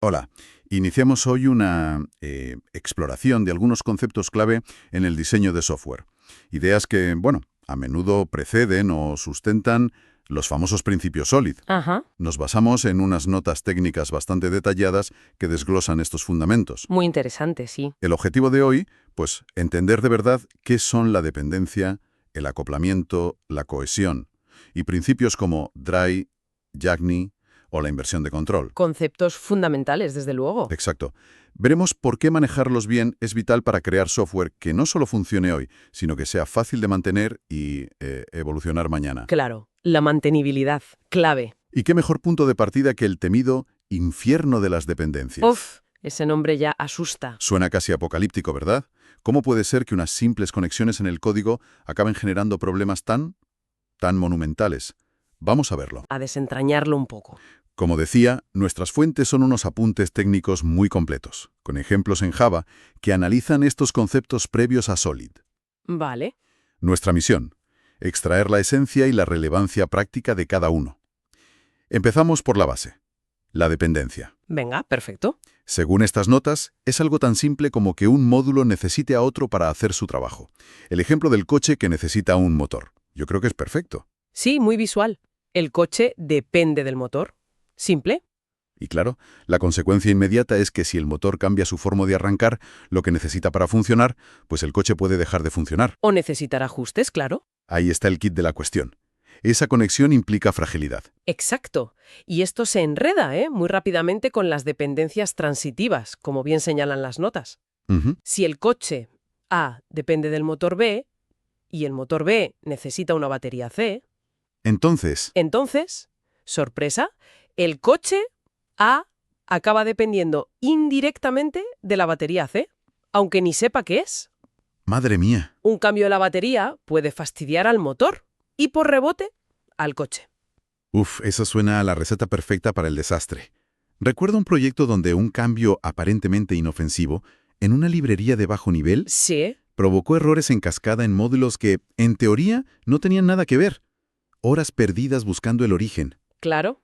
Hola, iniciamos hoy una exploración de algunos conceptos clave en el diseño de software. Ideas que, bueno, a menudo preceden o sustentan los famosos principios SOLID. Ajá, Nos basamos en unas notas técnicas bastante detalladas que desglosan estos fundamentos. muy interesante, sí. El objetivo de hoy, pues, entender de verdad qué son la dependencia, el acoplamiento, la cohesión, y principios como DRY, YAGNI o la inversión de control. Conceptos fundamentales, desde luego. Exacto. Veremos por qué manejarlos bien es vital para crear software que no solo funcione hoy, sino que sea fácil de mantener y evolucionar mañana. Claro, la mantenibilidad, clave. ¿Y qué mejor punto de partida que el temido infierno de las dependencias? Uf, ese nombre ya asusta. Suena casi apocalíptico, ¿verdad? ¿Cómo puede ser que unas simples conexiones en el código acaben generando problemas tan monumentales? Vamos a verlo. A desentrañarlo un poco. Como decía, nuestras fuentes son unos apuntes técnicos muy completos, con ejemplos en Java que analizan estos conceptos previos a SOLID. Vale, Nuestra misión: extraer la esencia y la relevancia práctica de cada uno. Empezamos por la base, la dependencia. venga, perfecto. Según estas notas, es algo tan simple como que un módulo necesite a otro para hacer su trabajo. El ejemplo del coche que necesita un motor. Yo creo que es perfecto. Sí, muy visual. El coche depende del motor. Simple. Y claro, la consecuencia inmediata es que si el motor cambia su forma de arrancar, lo que necesita para funcionar, pues el coche puede dejar de funcionar. O necesitar ajustes, claro. Ahí está el kit de la cuestión. Esa conexión implica fragilidad. Exacto. Y esto se enreda, muy rápidamente con las dependencias transitivas, como bien señalan las notas. Ujú. Si el coche A depende del motor B y el motor B necesita una batería C, Entonces, entonces, sorpresa, el coche A acaba dependiendo indirectamente de la batería C, aunque ni sepa qué es. madre mía, Un cambio de la batería puede fastidiar al motor y, por rebote, al coche. eso suena a la receta perfecta para el desastre. Recuerdo un proyecto donde un cambio aparentemente inofensivo en una librería de bajo nivel Sí, provocó errores en cascada en módulos que, en teoría, no tenían nada que ver. Horas perdidas buscando el origen. claro.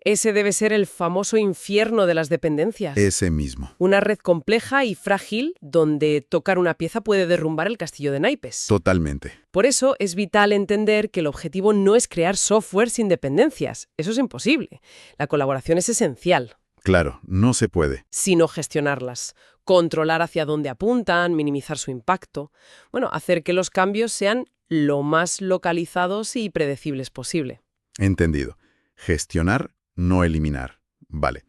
Ese debe ser el famoso infierno de las dependencias. Ese mismo. Una red compleja y frágil donde tocar una pieza puede derrumbar el castillo de naipes. Totalmente. Por eso es vital entender que el objetivo no es crear software sin dependencias. Eso es imposible. La colaboración es esencial, Claro, no se puede. sino gestionarlas, controlar hacia dónde apuntan, minimizar su impacto. Bueno, hacer que los cambios sean lo más localizados y predecibles posible. Entendido. Gestionar, no eliminar. Vale.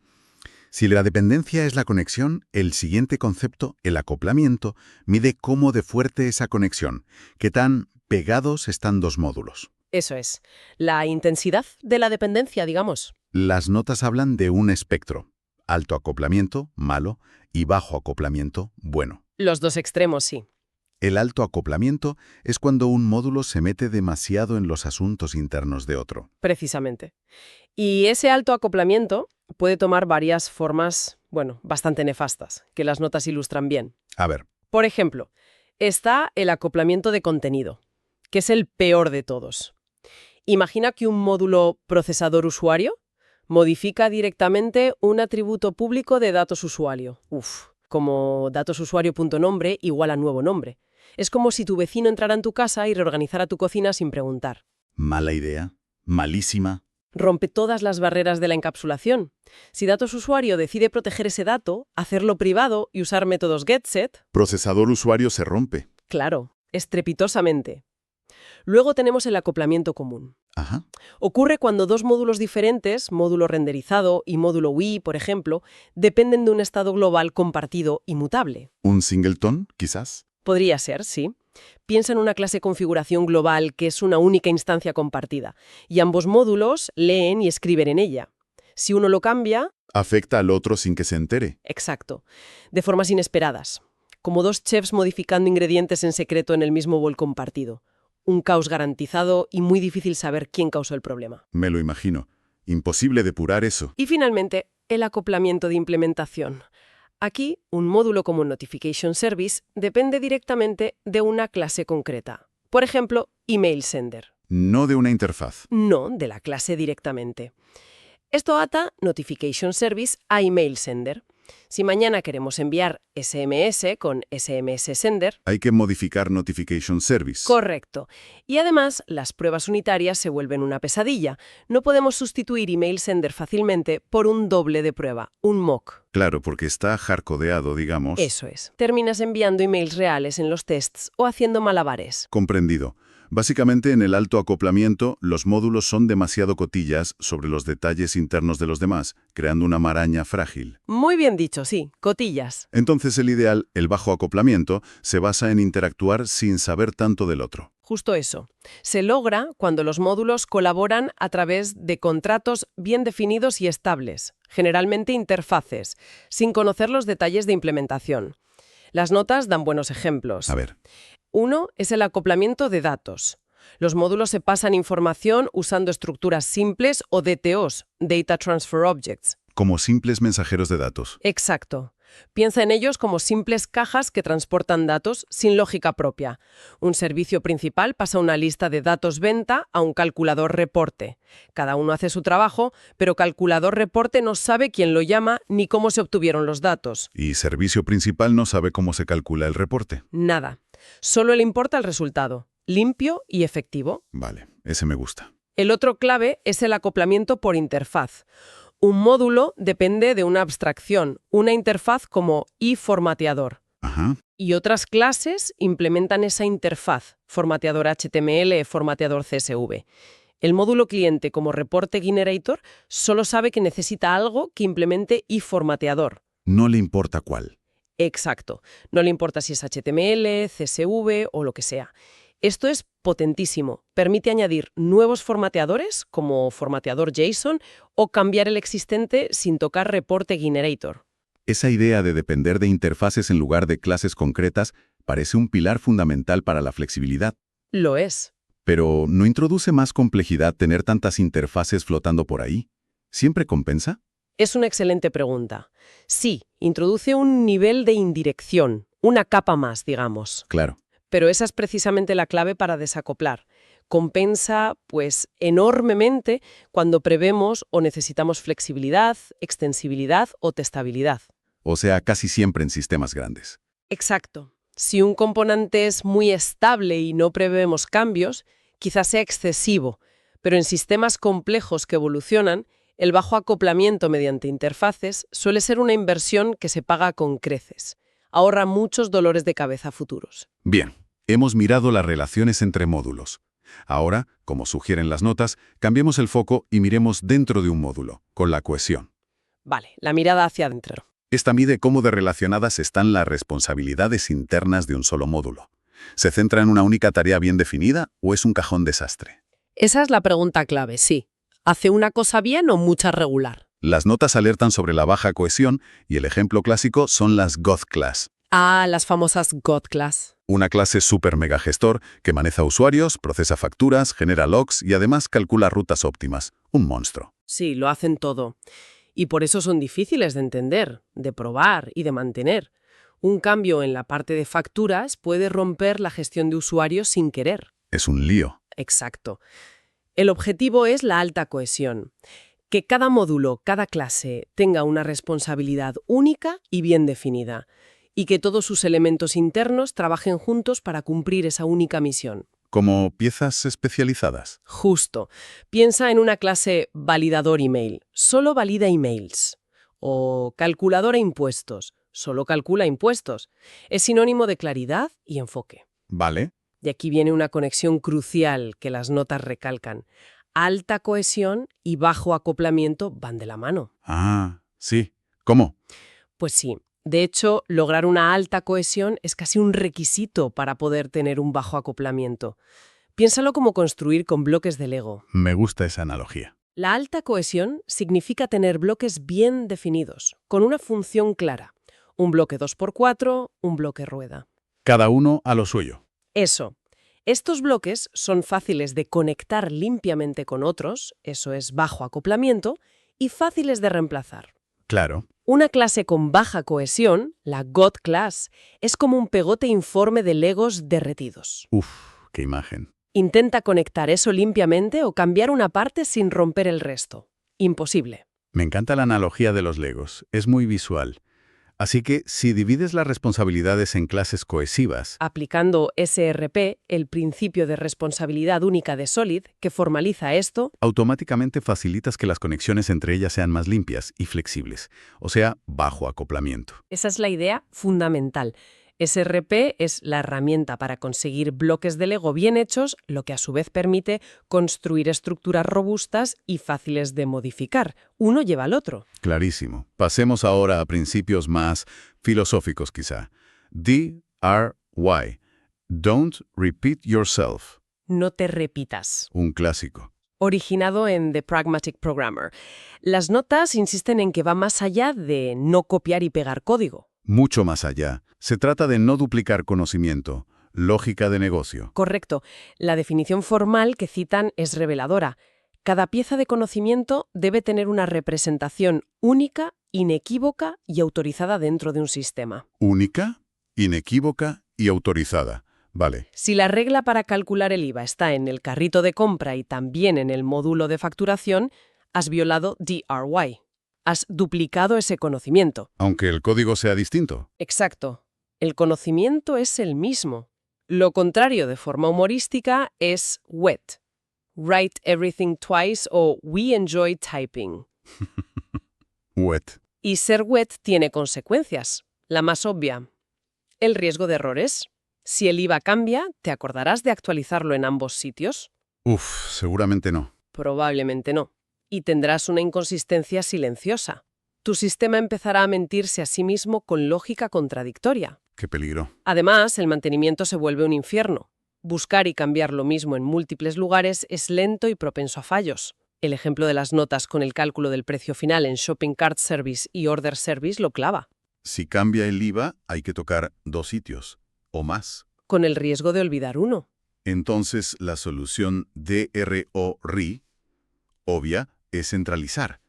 Si la dependencia es la conexión, el siguiente concepto, el acoplamiento, mide cómo de fuerte esa conexión, qué tan pegados están dos módulos. Eso es. La intensidad de la dependencia, digamos. Las notas hablan de un espectro: alto acoplamiento, malo, y bajo acoplamiento, bueno. Los dos extremos, sí. El alto acoplamiento es cuando un módulo se mete demasiado en los asuntos internos de otro. Precisamente. Y ese alto acoplamiento puede tomar varias formas, bastante nefastas, que las notas ilustran bien. A ver, Por ejemplo, está el acoplamiento de contenido, que es el peor de todos. Imagina que un módulo procesador-usuario modifica directamente un atributo público de datos usuario. Como datosusuario.nombre igual a nuevo nombre. Es como si tu vecino entrara en tu casa y reorganizara tu cocina sin preguntar. mala idea, malísima. Rompe todas las barreras de la encapsulación. Si datos usuario decide proteger ese dato, hacerlo privado y usar métodos getSet, Procesador usuario se rompe. claro, estrepitosamente. Luego tenemos el acoplamiento común. Ajá. Ocurre cuando dos módulos diferentes, módulo renderizado y módulo UI, por ejemplo, dependen de un estado global compartido y mutable. ¿Un singleton, quizás? Podría ser, sí. Piensa en una clase configuración global que es una única instancia compartida, y ambos módulos leen y escriben en ella. Si uno lo cambia, Afecta al otro sin que se entere. exacto, de formas inesperadas, como dos chefs modificando ingredientes en secreto en el mismo bol compartido. Un caos garantizado y muy difícil saber quién causó el problema. Me lo imagino. Imposible depurar eso. Y finalmente, el acoplamiento de implementación. Aquí, un módulo como Notification Service depende directamente de una clase concreta. Por ejemplo, Email Sender. No de una interfaz. No de la clase directamente. Esto ata Notification Service a Email Sender. Si mañana queremos enviar SMS con SMS Sender, Hay que modificar Notification Service. correcto. Y además, las pruebas unitarias se vuelven una pesadilla. No podemos sustituir Email Sender fácilmente por un doble de prueba, un mock. Claro, porque está hardcodeado, digamos. Eso es. Terminas enviando emails reales en los tests o haciendo malabares. Comprendido. Básicamente, en el alto acoplamiento, los módulos son demasiado cotillas sobre los detalles internos de los demás, creando una maraña frágil. Muy bien dicho, sí, cotillas. Entonces, el ideal, el bajo acoplamiento, se basa en interactuar sin saber tanto del otro. Justo eso. Se logra cuando los módulos colaboran a través de contratos bien definidos y estables, generalmente interfaces, sin conocer los detalles de implementación. Las notas dan buenos ejemplos. A ver, Uno es el acoplamiento de datos. Los módulos se pasan información usando estructuras simples o DTOs, Data Transfer Objects. como simples mensajeros de datos. Exacto. Piensa en ellos como simples cajas que transportan datos sin lógica propia. Un servicio principal pasa una lista de datos venta a un calculador reporte. Cada uno hace su trabajo, pero calculador reporte no sabe quién lo llama ni cómo se obtuvieron los datos. Y servicio principal no sabe cómo se calcula el reporte. Nada. Solo le importa el resultado, limpio y efectivo. Vale, ese me gusta. El otro clave es el acoplamiento por interfaz. Un módulo depende de una abstracción, una interfaz como iFormateador. Ajá. Y otras clases implementan esa interfaz, formateador HTML, formateador CSV. El módulo cliente como reporte generator solo sabe que necesita algo que implemente iFormateador. No le importa cuál. Exacto. No le importa si es HTML, CSV o lo que sea. Esto es potentísimo. Permite añadir nuevos formateadores, como formateador JSON, o cambiar el existente sin tocar reporte generator. Esa idea de depender de interfaces en lugar de clases concretas parece un pilar fundamental para la flexibilidad. Lo es. Pero ¿no introduce más complejidad tener tantas interfaces flotando por ahí? ¿Siempre compensa? Es una excelente pregunta. Sí, introduce un nivel de indirección, una capa más, digamos. Claro. Pero esa es precisamente la clave para desacoplar. Compensa, pues, enormemente cuando prevemos o necesitamos flexibilidad, extensibilidad o testabilidad. O sea, casi siempre en sistemas grandes. Exacto. Si un componente es muy estable y no prevemos cambios, quizás sea excesivo, pero en sistemas complejos que evolucionan, el bajo acoplamiento mediante interfaces suele ser una inversión que se paga con creces. Ahorra muchos dolores de cabeza futuros. Bien, hemos mirado las relaciones entre módulos. Ahora, como sugieren las notas, cambiemos el foco y miremos dentro de un módulo, con la cohesión. Vale, la mirada hacia adentro. Esta mide cómo de relacionadas están las responsabilidades internas de un solo módulo. ¿Se centra en una única tarea bien definida o es un cajón desastre? Esa es la pregunta clave, sí. ¿Hace una cosa bien o mucha regular? Las notas alertan sobre la baja cohesión y el ejemplo clásico son las God Class. Ah, las famosas God Class. Una clase super mega gestor que maneja usuarios, procesa facturas, genera logs y además calcula rutas óptimas. Un monstruo. Sí, lo hacen todo. Y por eso son difíciles de entender, de probar y de mantener. Un cambio en la parte de facturas puede romper la gestión de usuarios sin querer. Es un lío. Exacto. El objetivo es la alta cohesión. Que cada módulo, cada clase, tenga una responsabilidad única y bien definida. Y que todos sus elementos internos trabajen juntos para cumplir esa única misión. Como piezas especializadas. Justo. Piensa en una clase validador email. Solo valida emails. O calculadora impuestos. Solo calcula impuestos. Es sinónimo de claridad y enfoque. Vale. Y aquí viene una conexión crucial que las notas recalcan. Alta cohesión y bajo acoplamiento van de la mano. Ah, sí. ¿Cómo? Pues sí. De hecho, lograr una alta cohesión es casi un requisito para poder tener un bajo acoplamiento. Piénsalo como construir con bloques de Lego. Me gusta esa analogía. La alta cohesión significa tener bloques bien definidos, con una función clara. Un bloque 2×4, un bloque rueda. Cada uno a lo suyo. Eso. Estos bloques son fáciles de conectar limpiamente con otros, eso es bajo acoplamiento, y fáciles de reemplazar. Claro. Una clase con baja cohesión, la God Class, es como un pegote informe de Legos derretidos. Uf, qué imagen. Intenta conectar eso limpiamente o cambiar una parte sin romper el resto. Imposible. Me encanta la analogía de los Legos, es muy visual. Así que, si divides las responsabilidades en clases cohesivas, Aplicando SRP, el principio de responsabilidad única de Solid, que formaliza esto, automáticamente facilitas que las conexiones entre ellas sean más limpias y flexibles, o sea, bajo acoplamiento. esa es la idea fundamental. SRP es la herramienta para conseguir bloques de Lego bien hechos, lo que a su vez permite construir estructuras robustas y fáciles de modificar. Uno lleva al otro. Clarísimo. Pasemos ahora a principios más filosóficos quizá. DRY. Don't repeat yourself. No te repitas. Un clásico. Originado en The Pragmatic Programmer. Las notas insisten en que va más allá de no copiar y pegar código. Mucho más allá. Se trata de no duplicar conocimiento, lógica de negocio. Correcto. La definición formal que citan es reveladora. Cada pieza de conocimiento debe tener una representación única, inequívoca y autorizada dentro de un sistema. Única, inequívoca y autorizada. Vale. Si la regla para calcular el IVA está en el carrito de compra y también en el módulo de facturación, has violado DRY. Has duplicado ese conocimiento. Aunque el código sea distinto. Exacto. El conocimiento es el mismo. Lo contrario de forma humorística es wet. Write everything twice o we enjoy typing. Wet. Y ser wet tiene consecuencias. La más obvia, el riesgo de errores. Si el IVA cambia, ¿te acordarás de actualizarlo en ambos sitios? Seguramente no. Probablemente no. Y tendrás una inconsistencia silenciosa. Tu sistema empezará a mentirse a sí mismo con lógica contradictoria. Qué peligro. Además, el mantenimiento se vuelve un infierno. Buscar y cambiar lo mismo en múltiples lugares es lento y propenso a fallos. El ejemplo de las notas con el cálculo del precio final en Shopping Cart Service y Order Service lo clava. Si cambia el IVA, hay que tocar 2 sitios, o más. Con el riesgo de olvidar uno. Entonces, la solución DRO-RI, obvia, es centralizar.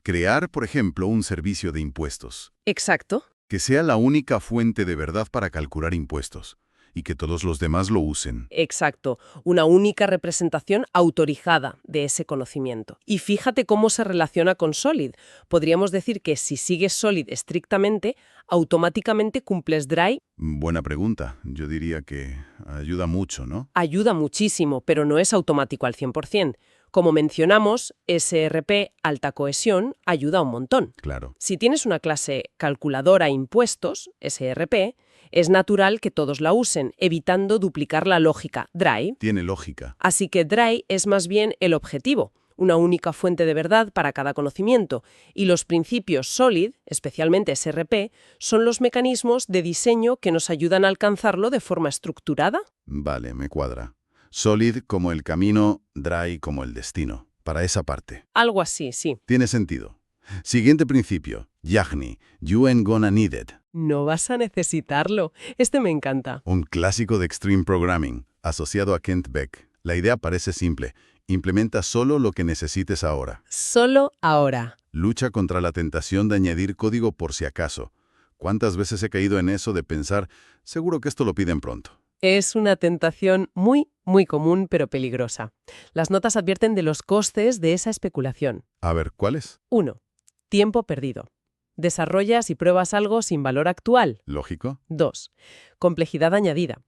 Crear, por ejemplo, un servicio de impuestos. Exacto. Que sea la única fuente de verdad para calcular impuestos, y que todos los demás lo usen. Exacto. Una única representación autorizada de ese conocimiento. Y fíjate cómo se relaciona con Solid. Podríamos decir que si sigues Solid estrictamente, automáticamente cumples DRY. Buena pregunta. Yo diría que ayuda mucho, ¿no? Ayuda muchísimo, pero no es automático al 100%. Como mencionamos, SRP, alta cohesión, ayuda un montón. Claro. Si tienes una clase calculadora impuestos, SRP, es natural que todos la usen, evitando duplicar la lógica DRY. Tiene lógica. Así que DRY es más bien el objetivo, una única fuente de verdad para cada conocimiento, y los principios SOLID, especialmente SRP, son los mecanismos de diseño que nos ayudan a alcanzarlo de forma estructurada. Vale, me cuadra. Solid como el camino, dry como el destino. Para esa parte. Algo así, sí. Tiene sentido. Siguiente principio. Yagni. You ain't gonna need it. No vas a necesitarlo. Este me encanta. Un clásico de Extreme Programming, asociado a Kent Beck. La idea parece simple. Implementa solo lo que necesites ahora. Solo ahora. Lucha contra la tentación de añadir código por si acaso. ¿Cuántas veces he caído en eso de pensar, seguro que esto lo piden pronto? Es una tentación muy común, pero peligrosa. Las notas advierten de los costes de esa especulación. A ver, ¿cuáles? 1. Tiempo perdido. Desarrollas y pruebas algo sin valor actual. Lógico. 2. Complejidad añadida.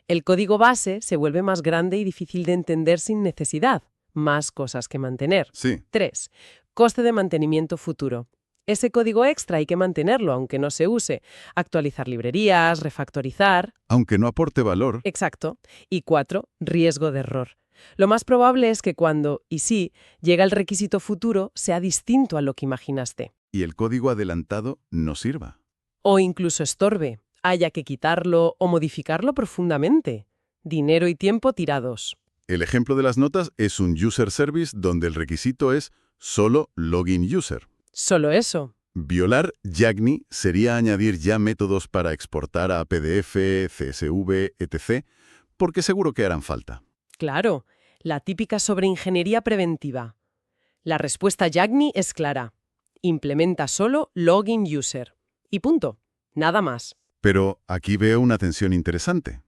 El código base se vuelve más grande y difícil de entender sin necesidad. Más cosas que mantener. Sí. 3. Coste de mantenimiento futuro. Ese código extra hay que mantenerlo, aunque no se use. Actualizar librerías, refactorizar. Aunque no aporte valor. Exacto. Y 4. Riesgo de error. Lo más probable es que cuando, y si, llega el requisito futuro, sea distinto a lo que imaginaste. Y el código adelantado no sirva. O incluso estorbe. Haya que quitarlo o modificarlo profundamente. Dinero y tiempo tirados. El ejemplo de las notas es un user service donde el requisito es solo login user. Solo eso. Violar Yagni sería añadir ya métodos para exportar a PDF, CSV, etc., porque seguro que harán falta. Claro, la típica sobreingeniería preventiva. La respuesta Yagni es clara. Implementa solo login user. Y punto. Nada más. Pero aquí veo una tensión interesante.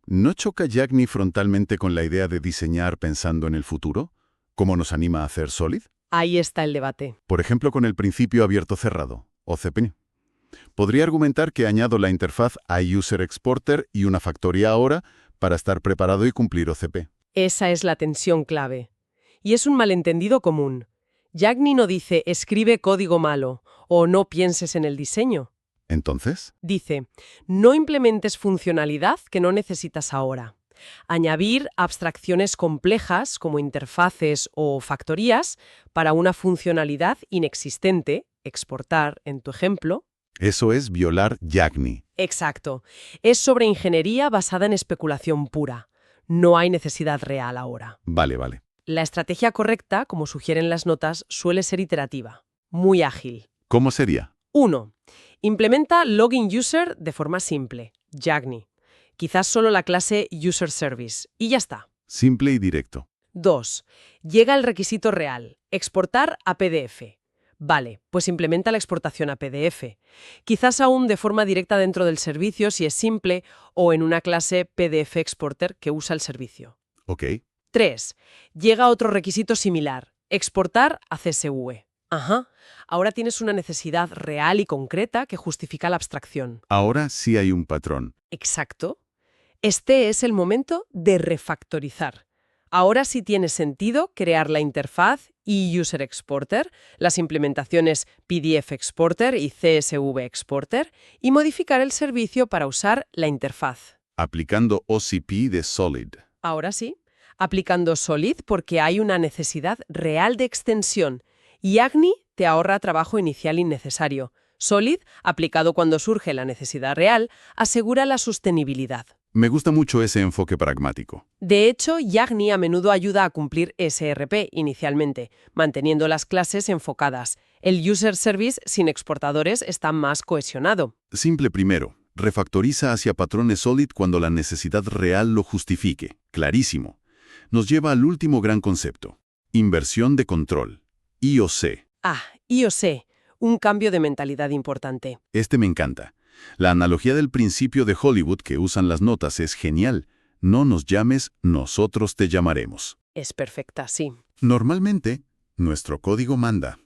¿No choca Yagni frontalmente con la idea de diseñar pensando en el futuro? ¿Cómo nos anima a hacer Solid? Ahí está el debate. Por ejemplo, con el principio abierto-cerrado, OCP. Podría argumentar que añado la interfaz IUserExporter y una factoría ahora para estar preparado y cumplir OCP. Esa es la tensión clave. Y es un malentendido común. Yagni no dice escribe código malo o no pienses en el diseño. Entonces, Dice, no implementes funcionalidad que no necesitas ahora. Añadir abstracciones complejas como interfaces o factorías para una funcionalidad inexistente, exportar en tu ejemplo. eso es violar Yagni. Exacto. Es sobre ingeniería basada en especulación pura. No hay necesidad real ahora. Vale. La estrategia correcta, como sugieren las notas, suele ser iterativa, muy ágil. ¿Cómo sería? 1. Implementa login user de forma simple, Yagni. Quizás solo la clase user service, y ya está. Simple y directo. 2. Llega el requisito real, exportar a PDF. Vale, pues implementa la exportación a PDF. Quizás aún de forma directa dentro del servicio si es simple o en una clase PDF Exporter que usa el servicio. Ok. 3. Llega otro requisito similar, exportar a CSV. Ajá, ahora tienes una necesidad real y concreta que justifica la abstracción. Ahora sí hay un patrón. Exacto. Este es el momento de refactorizar. Ahora sí tiene sentido crear la interfaz y User Exporter, las implementaciones PDF Exporter y CSV Exporter, y modificar el servicio para usar la interfaz. Aplicando OCP de Solid. Ahora sí, aplicando Solid porque hay una necesidad real de extensión. Y Yagni te ahorra trabajo inicial innecesario. Solid, aplicado cuando surge la necesidad real, asegura la sostenibilidad. Me gusta mucho ese enfoque pragmático. De hecho, Yagni a menudo ayuda a cumplir SRP inicialmente, manteniendo las clases enfocadas. El User Service sin exportadores está más cohesionado. Simple primero. Refactoriza hacia patrones Solid cuando la necesidad real lo justifique. Clarísimo. Nos lleva al último gran concepto. Inversión de control. IOC. IOC, un cambio de mentalidad importante. Este me encanta. La analogía del principio de Hollywood que usan las notas es genial. No nos llames, nosotros te llamaremos. Es perfecta, sí. Normalmente, nuestro código manda.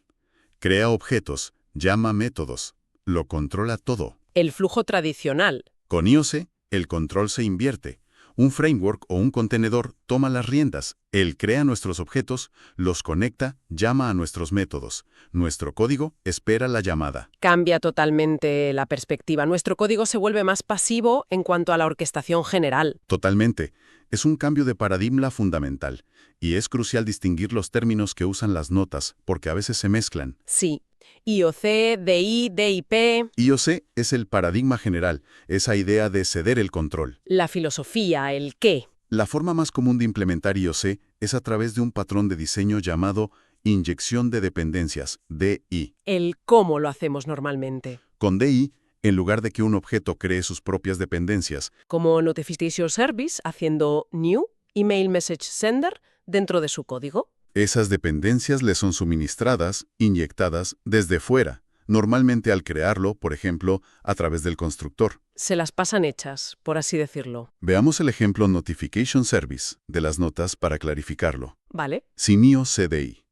Crea objetos, llama métodos, lo controla todo. El flujo tradicional. Con IOC, el control se invierte. Un framework o un contenedor toma las riendas. Él crea nuestros objetos, los conecta, llama a nuestros métodos. Nuestro código espera la llamada. Cambia totalmente la perspectiva. Nuestro código se vuelve más pasivo en cuanto a la orquestación general. Totalmente. Es un cambio de paradigma fundamental. Y es crucial distinguir los términos que usan las notas, porque a veces se mezclan. Sí. IOC, DI, DIP. IOC es el paradigma general, esa idea de ceder el control. La filosofía, el qué. La forma más común de implementar IOC es a través de un patrón de diseño llamado inyección de dependencias, DI. El cómo lo hacemos normalmente. Con DI, en lugar de que un objeto cree sus propias dependencias, Como Notification Service haciendo new, email message sender, dentro de su código. esas dependencias le son suministradas, inyectadas, desde fuera, normalmente al crearlo, por ejemplo, a través del constructor. Se las pasan hechas, por así decirlo. Veamos el ejemplo Notification Service de las notas para clarificarlo. ¿Vale? Sin IOCDI.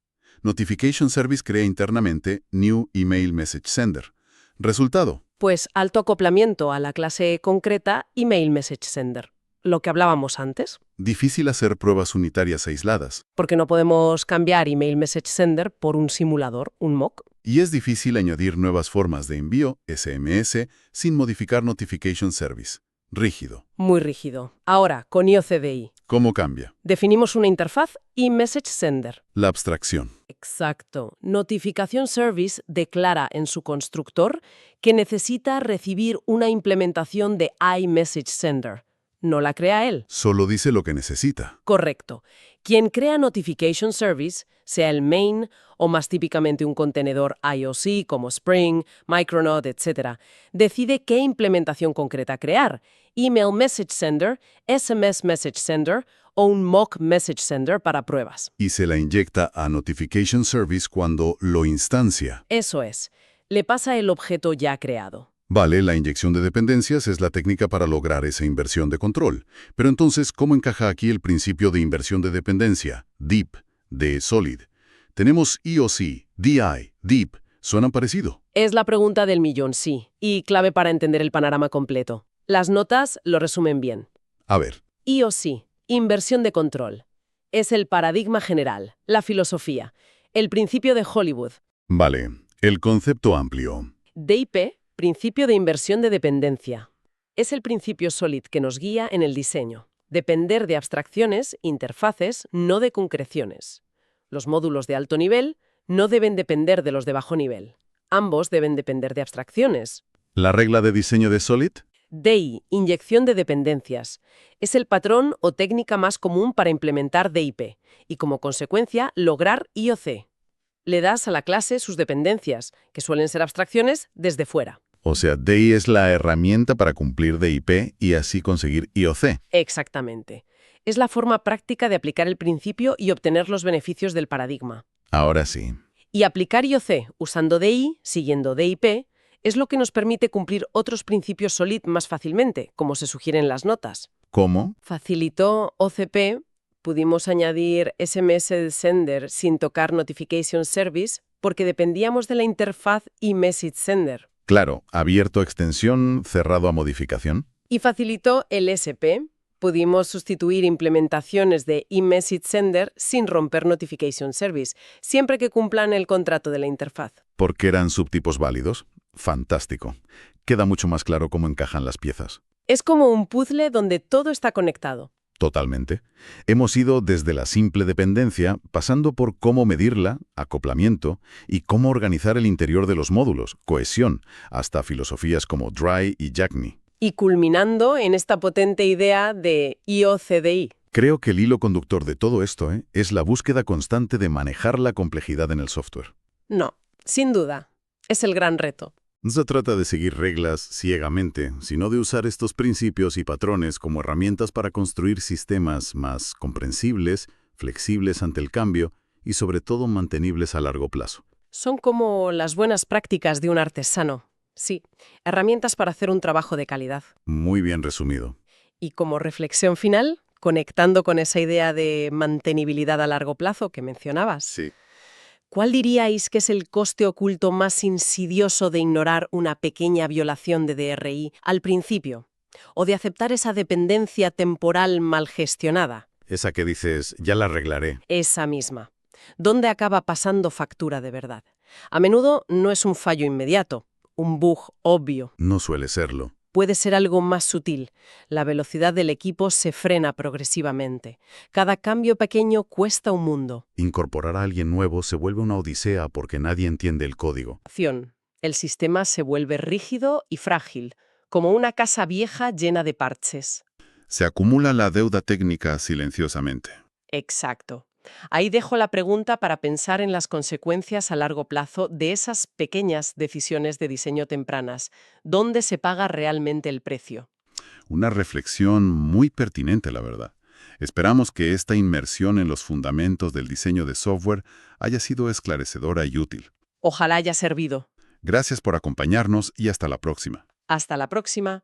Notification Service crea internamente New Email Message Sender. Resultado. Pues alto acoplamiento a la clase concreta email message sender. Lo que hablábamos antes. Difícil hacer pruebas unitarias aisladas. Porque no podemos cambiar email message sender por un simulador, un mock. Y es difícil añadir nuevas formas de envío, SMS, sin modificar Notification Service. Rígido. Muy rígido. Ahora, con IOCDI. ¿Cómo cambia? Definimos una interfaz y message sender. La abstracción. Exacto. Notification Service declara en su constructor que necesita recibir una implementación de iMessage Sender. No la crea él. Solo dice lo que necesita. Correcto. Quien crea Notification Service, sea el main o más típicamente un contenedor IOC como Spring, Micronaut, etc., decide qué implementación concreta crear. Email Message Sender, SMS Message Sender o un mock Message Sender para pruebas. Y se la inyecta a Notification Service cuando lo instancia. Eso es. Le pasa el objeto ya creado. Vale, la inyección de dependencias es la técnica para lograr esa inversión de control. Pero entonces, ¿cómo encaja aquí el principio de inversión de dependencia, DIP, de Solid? Tenemos EOC, DI, DEEP. ¿Suenan parecido? Es la pregunta del millón, sí, y clave para entender el panorama completo. Las notas lo resumen bien. A ver, IOC, inversión de control. Es el paradigma general, la filosofía, el principio de Hollywood. vale. El concepto amplio. DIP, principio de inversión de dependencia. Es el principio SOLID que nos guía en el diseño. Depender de abstracciones, interfaces, no de concreciones. Los módulos de alto nivel no deben depender de los de bajo nivel. Ambos deben depender de abstracciones. ¿La regla de diseño de Solid? DI, inyección de dependencias. Es el patrón o técnica más común para implementar DIP y, como consecuencia, lograr IOC. Le das a la clase sus dependencias, que suelen ser abstracciones, desde fuera. O sea, DI es la herramienta para cumplir DIP y así conseguir IOC. Exactamente. Es la forma práctica de aplicar el principio y obtener los beneficios del paradigma. Ahora sí. Y aplicar IOC usando DI, siguiendo DIP, es lo que nos permite cumplir otros principios SOLID más fácilmente, como se sugiere en las notas. ¿Cómo? Facilitó OCP, pudimos añadir SMS de Sender sin tocar Notification Service porque dependíamos de la interfaz eMessage Sender. Claro, abierto a extensión, cerrado a modificación. Y facilitó el SP. Pudimos sustituir implementaciones de eMessage Sender sin romper Notification Service, siempre que cumplan el contrato de la interfaz. ¿Porque eran subtipos válidos? Fantástico. Queda mucho más claro cómo encajan las piezas. Es como un puzzle donde todo está conectado. Totalmente. Hemos ido desde la simple dependencia, pasando por cómo medirla, acoplamiento, y cómo organizar el interior de los módulos, cohesión, hasta filosofías como Dry y Jackney. Y culminando en esta potente idea de IOCDI. Creo que el hilo conductor de todo esto es la búsqueda constante de manejar la complejidad en el software. No, sin duda. Es el gran reto. No se trata de seguir reglas ciegamente, sino de usar estos principios y patrones como herramientas para construir sistemas más comprensibles, flexibles ante el cambio y sobre todo mantenibles a largo plazo. Son como las buenas prácticas de un artesano. Sí, herramientas para hacer un trabajo de calidad. Muy bien resumido. Y como reflexión final, conectando con esa idea de mantenibilidad a largo plazo que mencionabas, Sí. ¿cuál diríais que es el coste oculto más insidioso de ignorar una pequeña violación de DRI al principio? ¿O de aceptar esa dependencia temporal mal gestionada? Esa que dices, ya la arreglaré. Esa misma. ¿Dónde acaba pasando factura de verdad? A menudo no es un fallo inmediato, un bug obvio. No suele serlo. Puede ser algo más sutil. La velocidad del equipo se frena progresivamente. Cada cambio pequeño cuesta un mundo. Incorporar a alguien nuevo se vuelve una odisea porque nadie entiende el código. El sistema se vuelve rígido y frágil, como una casa vieja llena de parches. Se acumula la deuda técnica silenciosamente. Exacto. Ahí dejo la pregunta para pensar en las consecuencias a largo plazo de esas pequeñas decisiones de diseño tempranas. ¿Dónde se paga realmente el precio? Una reflexión muy pertinente, la verdad. Esperamos que esta inmersión en los fundamentos del diseño de software haya sido esclarecedora y útil. Ojalá haya servido. Gracias por acompañarnos y hasta la próxima. Hasta la próxima.